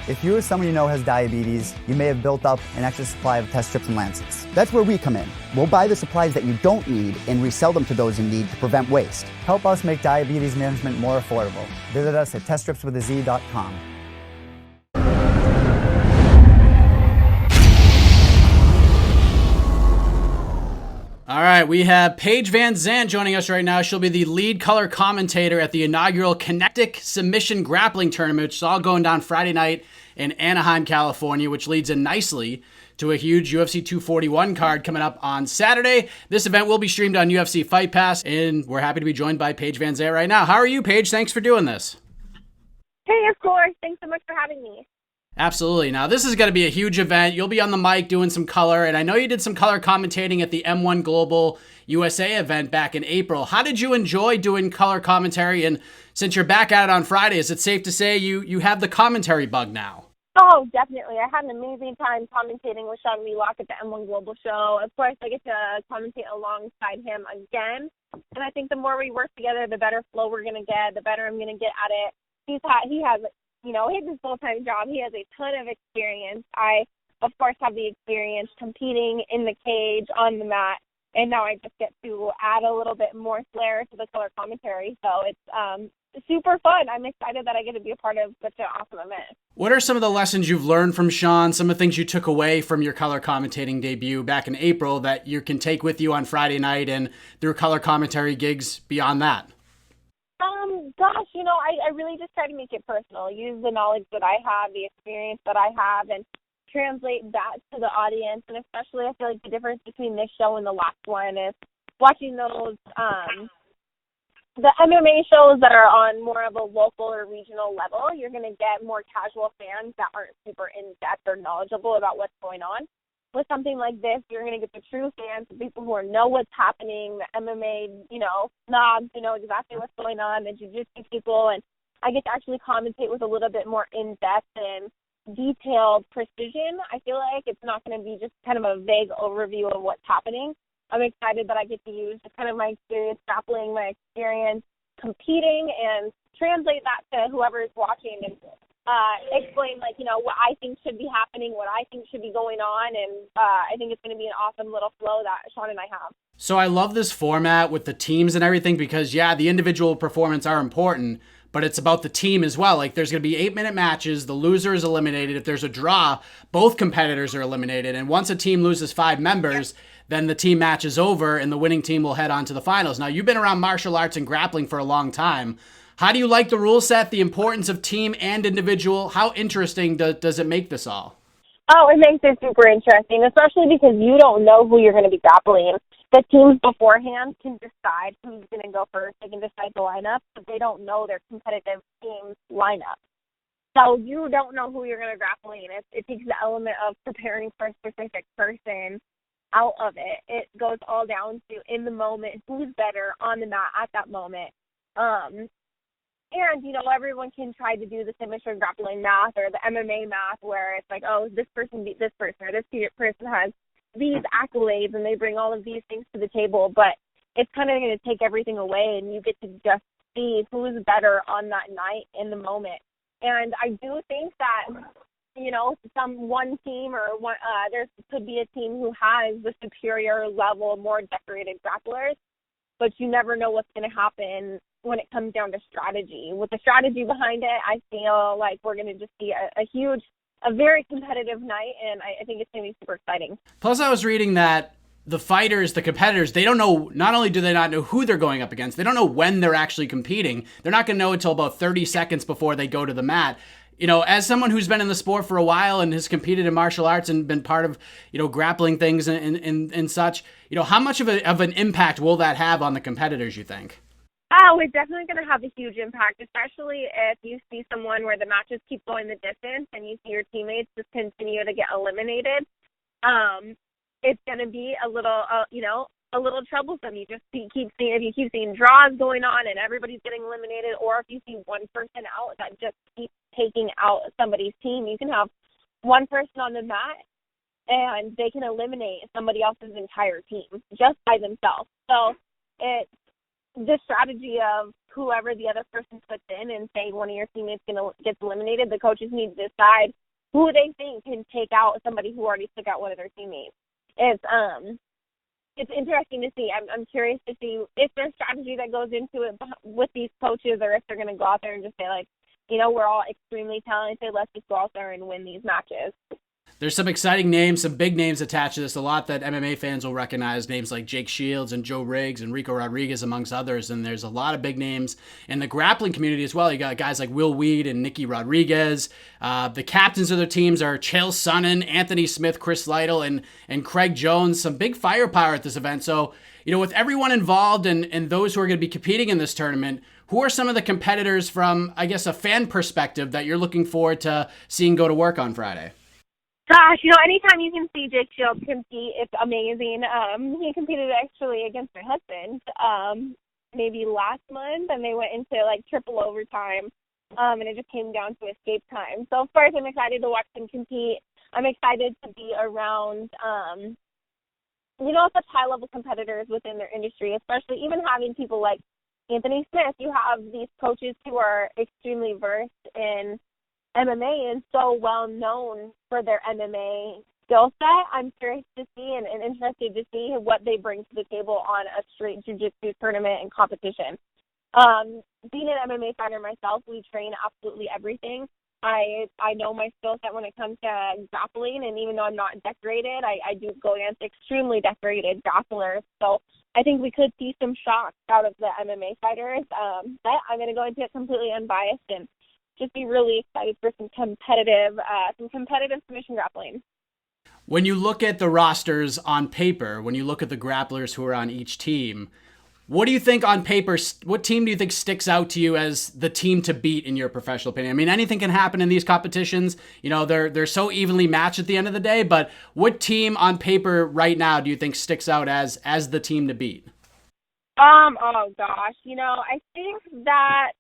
If you or someone you know has diabetes, you may have built up an extra supply of test strips and lancets. That's where we come in. We'll buy the supplies that you don't need and resell them to those in need to prevent waste. Help us make diabetes management more affordable. Visit us at teststripswithaz.com. All right, we have Paige VanZant joining us right now. She'll be the lead color commentator at the inaugural Kenektic Submission Grappling Tournament, which is all going down Friday night in Anaheim, California, which leads in nicely to a huge UFC 241 card coming up on Saturday. This event will be streamed on UFC Fight Pass, and we're happy to be joined by Paige VanZant right now. How are you, Paige? Thanks for doing this. Hey, of course. Thanks so much for having me. Absolutely. Now, this is going to be a huge event. You'll be on the mic doing some color, and I know you did some color commentating at the M1 Global USA event back in April. How did you enjoy doing color commentary? And since you're back at it on Friday, is it safe to say you have the commentary bug now? Oh, definitely. I had an amazing time commentating with Sean Wheelock at the M1 Global Show. Of course, I get to commentate alongside him again. And I think the more we work together, the better flow we're going to get, the better I'm going to get at it. He has it's his full-time job. He has a ton of experience. I, of course, have the experience competing in the cage, on the mat, and now I just get to add a little bit more flair to the color commentary. So it's super fun. I'm excited that I get to be a part of such an awesome event. What are some of the lessons you've learned from Sean, some of the things you took away from your color commentating debut back in April that you can take with you on Friday night and through color commentary gigs beyond that? I really just try to make it personal, use the knowledge that I have, the experience that I have, and translate that to the audience. And especially, I feel like the difference between this show and the last one is watching those, the MMA shows that are on more of a local or regional level. You're going to get more casual fans that aren't super in-depth or knowledgeable about what's going on. With something like this, you're going to get the true fans, the people who know what's happening, the MMA, snobs who know exactly what's going on, the jiu-jitsu people, and I get to actually commentate with a little bit more in-depth and detailed precision. I feel like it's not going to be just kind of a vague overview of what's happening. I'm excited that I get to use kind of my experience grappling, my experience competing, and translate that to whoever is watching and explain, what I think should be happening, what I think should be going on, and I think it's going to be an awesome little flow that Sean and I have. So I love this format with the teams and everything because, the individual performance are important, but it's about the team as well. Like, there's going to be 8-minute matches. The loser is eliminated. If there's a draw, both competitors are eliminated. And once a team loses 5 members, then the team match is over and the winning team will head on to the finals. Now, you've been around martial arts and grappling for a long time. How do you like the rule set, the importance of team and individual? How interesting does it make this all? Oh, it makes it super interesting, especially because you don't know who you're going to be grappling. The teams beforehand can decide who's going to go first. They can decide the lineup, but they don't know their competitive team's lineup. So you don't know who you're going to grapple in. It takes the element of preparing for a specific person out of it. It goes all down to in the moment, who's better on the mat at that moment. And, everyone can try to do the submission grappling math or the MMA math where it's like, oh, this person beat this person or this person has these accolades and they bring all of these things to the table. But it's kind of going to take everything away and you get to just see who's better on that night in the moment. And I do think that, one team or there could be a team who has the superior level, more decorated grapplers, but you never know what's going to happen when it comes down to strategy. With the strategy behind it, I feel like we're going to just see a very competitive night, and I think it's going to be super exciting. Plus, I was reading that the fighters, the competitors, they don't know, not only do they not know who they're going up against, they don't know when they're actually competing. They're not going to know until about 30 seconds before they go to the mat. As someone who's been in the sport for a while and has competed in martial arts and been part of, grappling things and such, how much of an impact will that have on the competitors, you think? Oh, it's definitely going to have a huge impact, especially if you see someone where the matches keep going the distance and you see your teammates just continue to get eliminated. It's going to be a little troublesome. You just keep seeing draws going on and everybody's getting eliminated, or if you see one person out that just keeps taking out somebody's team, you can have one person on the mat and they can eliminate somebody else's entire team just by themselves. So it's the strategy of whoever the other person puts in, and say one of your teammates gets eliminated, the coaches need to decide who they think can take out somebody who already took out one of their teammates. It's interesting to see. I'm curious to see if there's strategy that goes into it with these coaches, or if they're going to go out there and just say, like, you know, we're all extremely talented. Let's just go out there and win these matches. There's some exciting names, some big names attached to this, a lot that MMA fans will recognize, names like Jake Shields and Joe Riggs and Rico Rodriguez, amongst others. And there's a lot of big names in the grappling community as well. You got guys like Will Weed and Nicky Rodriguez. The captains of their teams are Chael Sonnen, Anthony Smith, Chris Lytle, and Craig Jones. Some big firepower at this event. So, you know, with everyone involved and those who are going to be competing in this tournament, who are some of the competitors from, I guess, a fan perspective that you're looking forward to seeing go to work on Friday? Gosh, you know, anytime you can see Jake Shields compete, it's amazing. He competed actually against my husband maybe last month, and they went into, like, triple overtime, and it just came down to escape time. So, of course, I'm excited to watch them compete. I'm excited to be around, you know, such high-level competitors within their industry, especially even having people like Anthony Smith. You have these coaches who are extremely versed in MMA and so well known for their MMA skill set. I'm curious to see and interested to see what they bring to the table on a straight jiu-jitsu tournament and competition. Being an MMA fighter myself, we train absolutely everything. I know my skill set when it comes to grappling, and even though I'm not decorated, I do go against extremely decorated grapplers. So I think we could see some shocks out of the MMA fighters. But I'm going to go into it completely unbiased and just be really excited for some competitive submission grappling. When you look at the rosters on paper, when you look at the grapplers who are on each team, what do you think on paper, what team do you think sticks out to you as the team to beat in your professional opinion? I mean, anything can happen in these competitions. You know, they're so evenly matched at the end of the day, but what team on paper right now do you think sticks out as the team to beat? Oh gosh, you know, I think that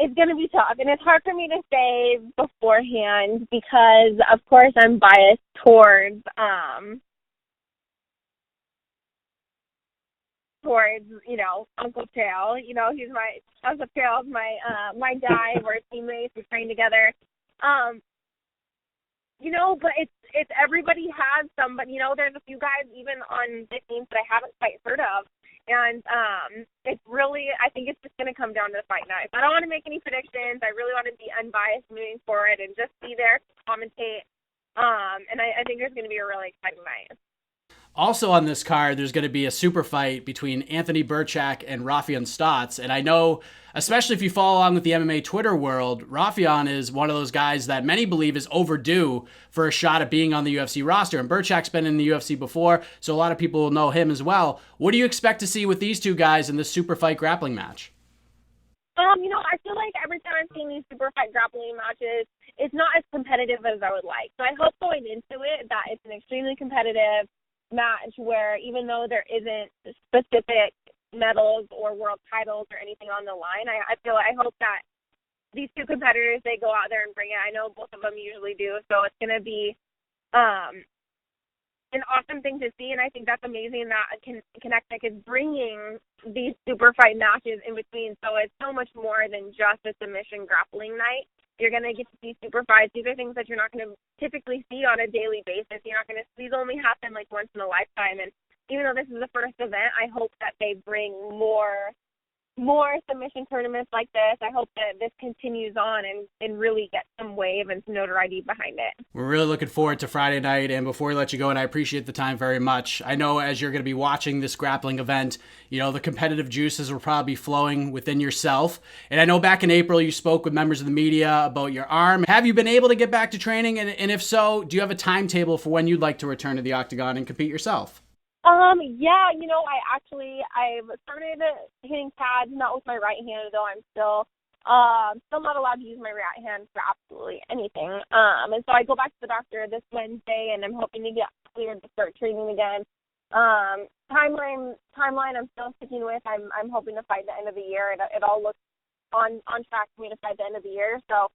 it's going to be tough, and it's hard for me to say beforehand because, of course, I'm biased towards you know, Uncle Chael. You know, Uncle Chael's my guy. We're teammates. We train together. You know, but it's everybody has somebody. You know, there's a few guys even on the teams that I haven't quite heard of. And it's really, I think it's just going to come down to the fight night. I don't want to make any predictions. I really want to be unbiased moving forward and just be there, commentate. And I think there's going to be a really exciting night. Also on this card, there's going to be a super fight between Anthony Burchak and Rafion Stotts. And I know, especially if you follow along with the MMA Twitter world, Rafion is one of those guys that many believe is overdue for a shot at being on the UFC roster. And Burchak's been in the UFC before, so a lot of people will know him as well. What do you expect to see with these two guys in this super fight grappling match? You know, I feel like every time I've seen these super fight grappling matches, it's not as competitive as I would like. So I hope going into it that it's an extremely competitive match where even though there isn't specific medals or world titles or anything on the line, I hope that these two competitors, they go out there and bring it. I know both of them usually do, so it's going to be an awesome thing to see, and I think that's amazing that Kenektic is bringing these super fight matches in between, so it's so much more than just a submission grappling night. You're going to get to see super fights. These are things that you're not going to typically see on a daily basis. These only happen like once in a lifetime, and even though this is the first event, I hope that they bring more submission tournaments like this. I hope that this continues on and really gets some wave and some notoriety behind it. We're really looking forward to Friday night, and before we let you go, and I appreciate the time very much, I know as you're going to be watching this grappling event, you know, the competitive juices will probably be flowing within yourself. And I know back in April you spoke with members of the media about your arm. Have you been able to get back to training? And if so, do you have a timetable for when you'd like to return to the Octagon and compete yourself? Yeah, you know, I've started hitting pads, not with my right hand, though I'm still not allowed to use my right hand for absolutely anything. And so I go back to the doctor this Wednesday, and I'm hoping to get cleared to start training again. Timeline I'm still sticking with. I'm hoping to fight the end of the year. It all looks on track for me to fight the end of the year. So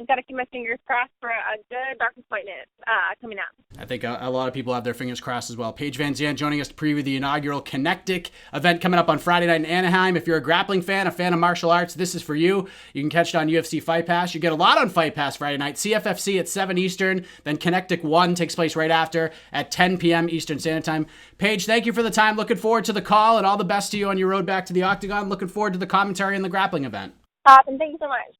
got to keep my fingers crossed for a good doctor's appointment coming up. I think a lot of people have their fingers crossed as well. Paige VanZant joining us to preview the inaugural Kenektic event coming up on Friday night in Anaheim. If you're a grappling fan, a fan of martial arts, this is for you. You can catch it on UFC Fight Pass. You get a lot on Fight Pass Friday night. CFFC at 7 Eastern, then Kenektic 1 takes place right after at 10 p.m. Eastern Standard Time. Paige, thank you for the time. Looking forward to the call, and all the best to you on your road back to the Octagon. Looking forward to the commentary and the grappling event. Awesome. Thank you so much.